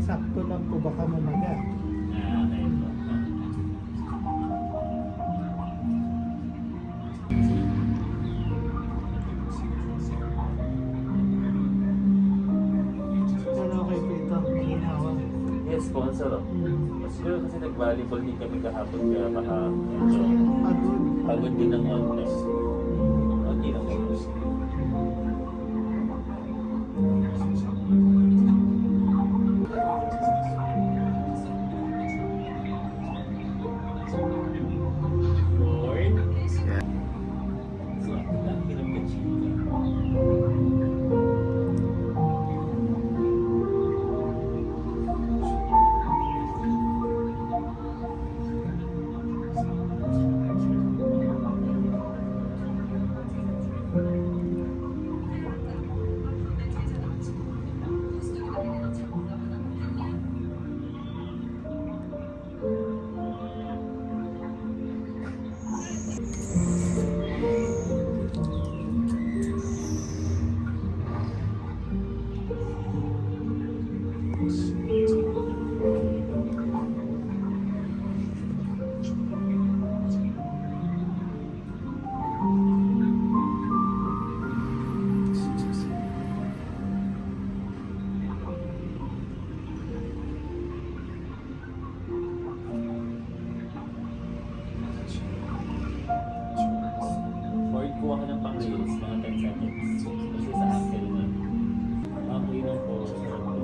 sakto lang po, baka mamaga. Okay po. Pero okay po ito, maginawa. Yes, sponsor. Siguro kasi nag-volleyball din kami kahapon kaya baka medyo Pagod. pagod din ng onte. Okay lang po. Lord. So, ang hirap ka, chika. Ford, kuha ka ng pang-reels, mga 10 seconds. Kasi sa akin na. Okay lang po. Sarap po.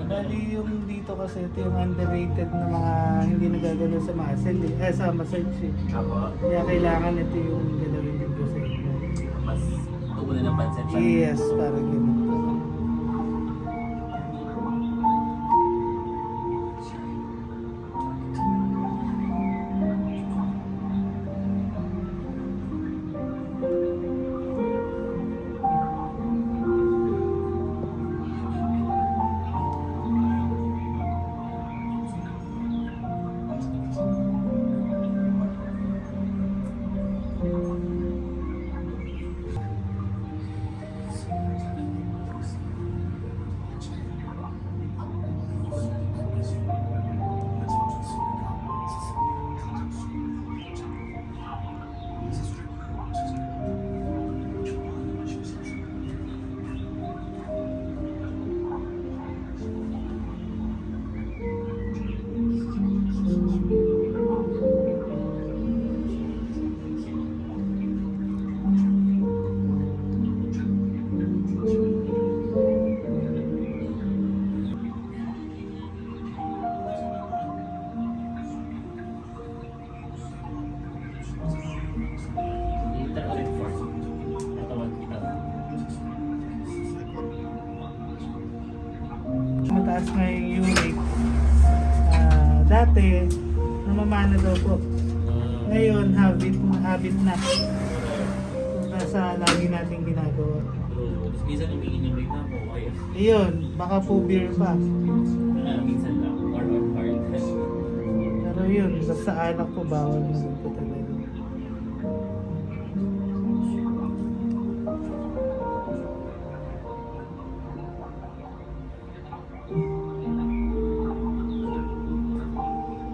Bali yung dito kasi ito yung underrated na mga hindi nagagalaw sa muscle sa massage eh. Ako, Kaya kailangan ito yung galawin dito sa inyo. mas tugunan ng pansin pa. Yes, parang ganun po. Dito ulit, Ford. Natawag kita. Mataas nga yung uric. Dati, namamana daw po. Ngayon, habit na. Kung nasa lagi nating ginagawa. Tapos minsan umingin yung rate mo, okay. Ayun, baka po beer pa. Minsan lang, or on hard. Pero yun, basta anak po, bawal naman po talaga.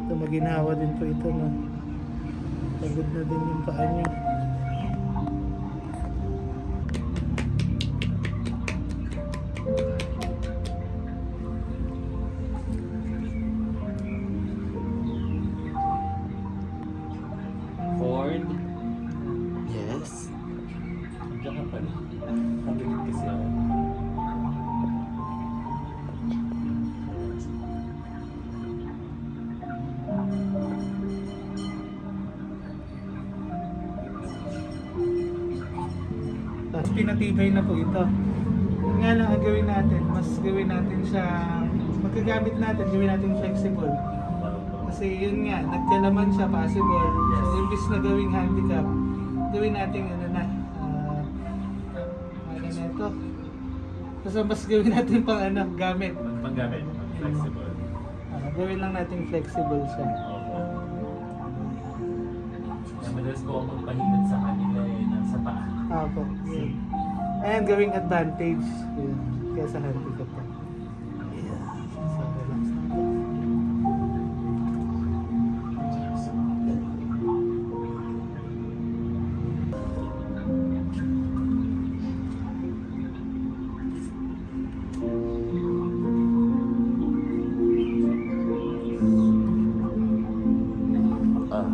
Ito, maginawa din po ito na pagod na din yung paa niyo. Ford. Yes. Andiyan ka pala. Nabilit kasi ako. Tapos pinatibay na po ito. Yun nga lang ang gawin natin, mas gawin natin siya, magkagamit natin, gawin natin flexible. Kasi yun nga, nagkalaman siya, possible. So, imbis na gawing handicap, gawin natin ano na, ano na ito, Basta mas gawin natin pang ano, gamit. Panggamit, flexible. Gawin lang natin flexible siya. Opo. Kaya madalas ko ako magpahingat sa kanila nasa paa. Apo. Yun. Ayan, gawing advantage. Yun. Kaya sa handicap pa. Yeah. So, relax lang po. Ah.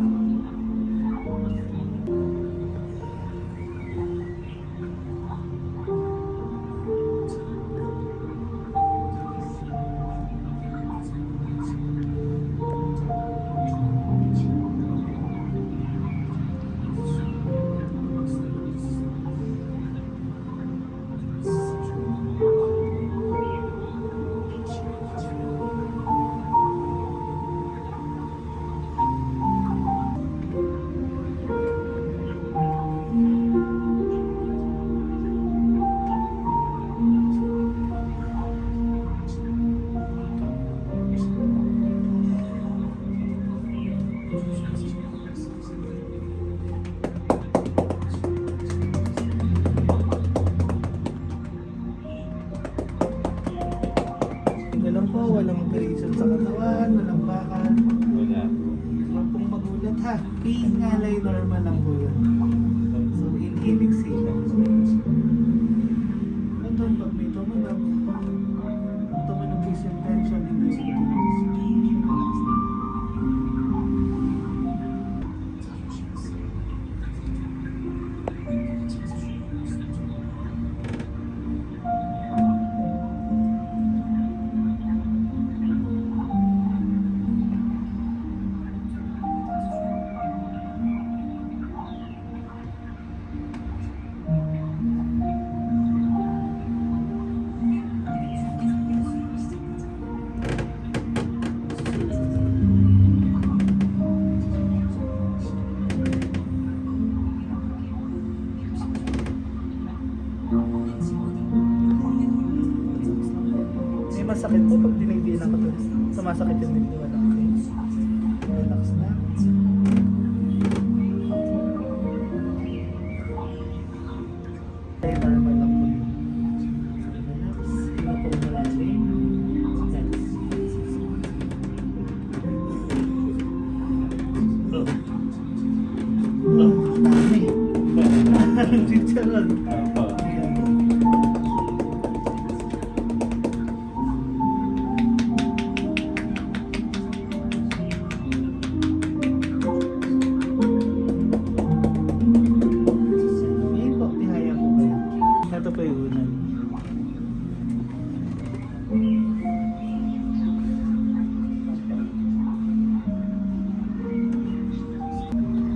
Ganun po, walang operation sa katawan, walang bakal. Wala. Huwag pong magulat ha. Pingalay normal lang po yun. So, inhale, exhale lang po. Ito, pag may tumunog is yung tension, hindi siya relax lang. May masakit po pag dinigdihan ako to. Sumasakit yung dibdiwan. Okay. Relax na. Okay, normal lang po yun. Relax. Hinga po malalim. Relax. Dami. Chicharon. Opo. Ngayon po, tihaya po kayo. Ito po yung unan.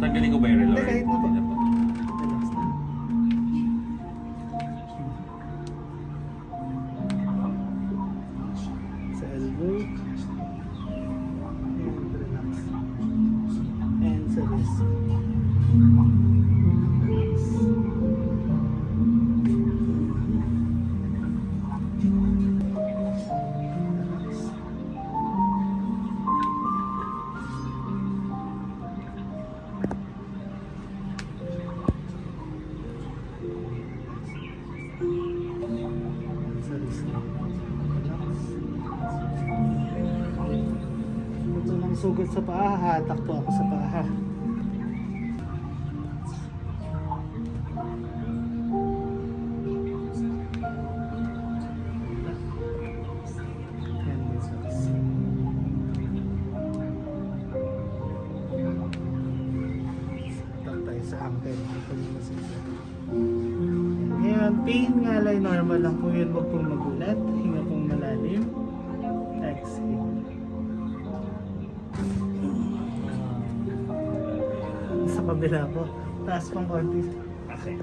Tanggalin ko ba yung relo? Hindi, kahit na po. Hindi na po. Relax na. Sa elbow. And relax. And sa wrist. Relax. Relax. Sa wrist lang. Relax. Ito ng sugat sa paa, hatak po ako sa paa. And relax. Hatak tayo sa ankle. Ito yung masisa. Ngayon, pain nga lang, normal lang po yun. Huwag pong magulat. Hinga pong malalim. Exhale. Sa kabila po. Taas pang konti. Okay.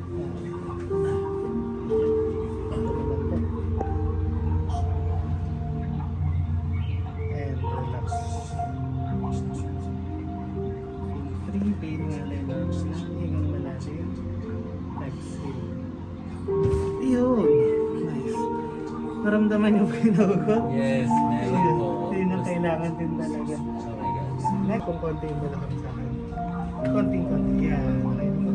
And relax. Free pain nga lang. Hingang malalim. Exhale. Yun. Nice. Naramdaman niyo po yung nagugot? Yes, meron po. Yun ang kailangan din talaga. Oh my God. Next, kung konti yung balakang sa akin. Konting-konti. Yan. Okay po.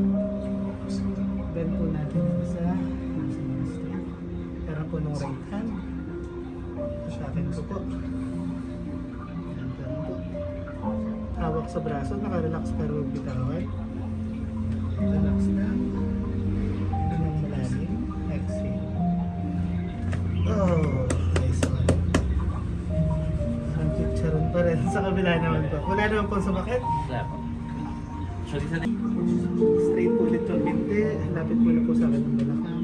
Bend po natin sa pera po ng right hand. Sa akin ko po. Yan, ganun po. Hawak sa braso. Nakarelax pero bitawan. Relax na. Ito ng malalim. Exhale. Oh, nice one. Ang chicharon pa rin. Sa kabila naman po. Wala naman po sumakit. Wala po. Actually, sa Straight po ulit yung binte. Lapit po na po sa akin ng balakang.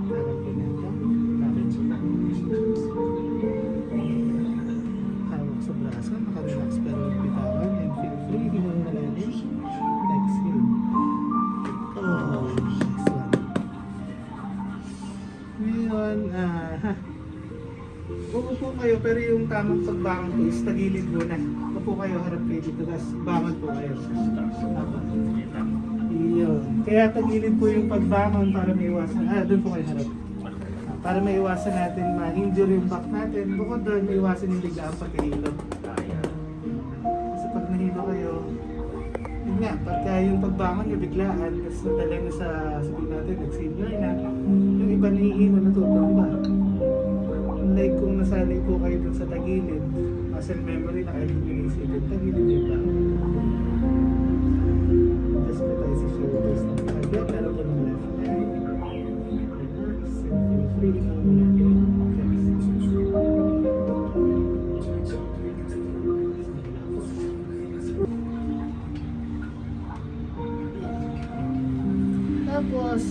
Parang po nito. Lapit po na. Hawak sa braso. Nakarelax pero bitawan. And feel free. Hinang malalim. Exhale. Oh, nice one. Ngayon, uupo kayo pero yung tamang pagbangon po is tagilid muna. Upo kayo, harap kayo dito, tapos bangon po kayo. Tama. Iyon. Kaya tagilid po yung pagbangon para maiwasan. Doon po kayo harap. Para maiwasan natin ma-injure yung back natin. Bukod doon, maiwasan yung biglaang pagkahilo. Kasi pag nahilo kayo, yun nga, pagka yung pagbangon nyo biglaan, tapos natala na sa sabihin natin, nag-senior na, yung iba nahihilo natutumba. Unlike kung nasanay po kayo dun sa tagilid, muscle memory na kayo nyo naisipin, tagilid yung ba? Just po tayo sa shoulders ng kagya, pero po ng left eye. Relax, and feel free ng Tapos,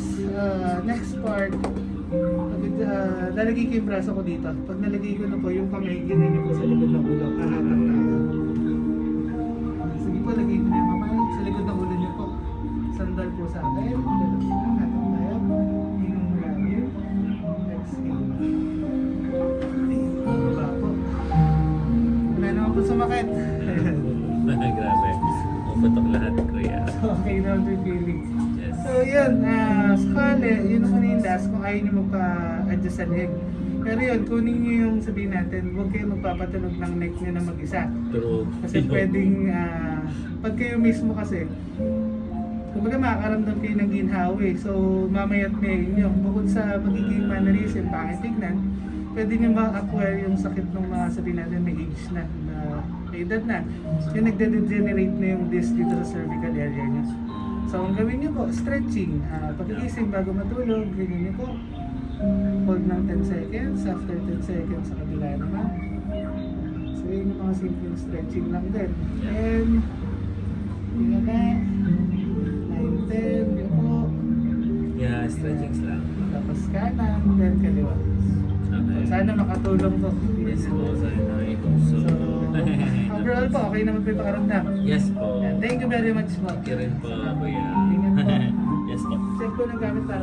next part, lalagay ko yung braso ko dito. Pag nalagay ko na po, yung kamay, ganyan niyo po sa likod ng ulo. Hahatak tayo. Sige po, lagay ko na yung kamay sa likod ng ulo niyo po. Sandal po sa akin. Hahatak tayo. Hinong malalim. Exhale. Baba po. Wala naman po sumakit. Grabe. Puputok lahat, kuya. Okay na yung feeling. Yes. So yun, sakali, yun naman yung last kung ayaw nyo magpa-adjust sa leg. Pero yun, kunin nyo yung sabihin natin, huwag kayo magpapatunog ng neck nyo na mag-isa. True. Kasi pwedeng, pag kayo mismo kasi, kumbaga makakaramdam kayo ng ginhawa eh. So mamaya't mayin nyo. Bukod sa magiging mannerism, pangit tignan, pwede nyo ma-acquire yung sakit ng mga sabihin natin may age na, may edad na. Yung nagde-degenerate na yung disc dito sa cervical area nyo. So, ang gawin niyo po, stretching. Pag-iising bago matulog, ganyan niyo po. Hold ng 10 seconds. After 10 seconds, sa kabila naman. So, yun yung mga simple stretching lang din. And, yun na. 9, 10, yun po. Yeah, stretchings lang. Tapos kanan, then kaliwa. Okay. Sana makatulong po. Yes po, sana I hope so. So, overall po, okay naman po yung pakaramdam. Yes po. Thank you very much po. Thank you rin po, kuya. Ingat po. Yes po. Check po ng gamit para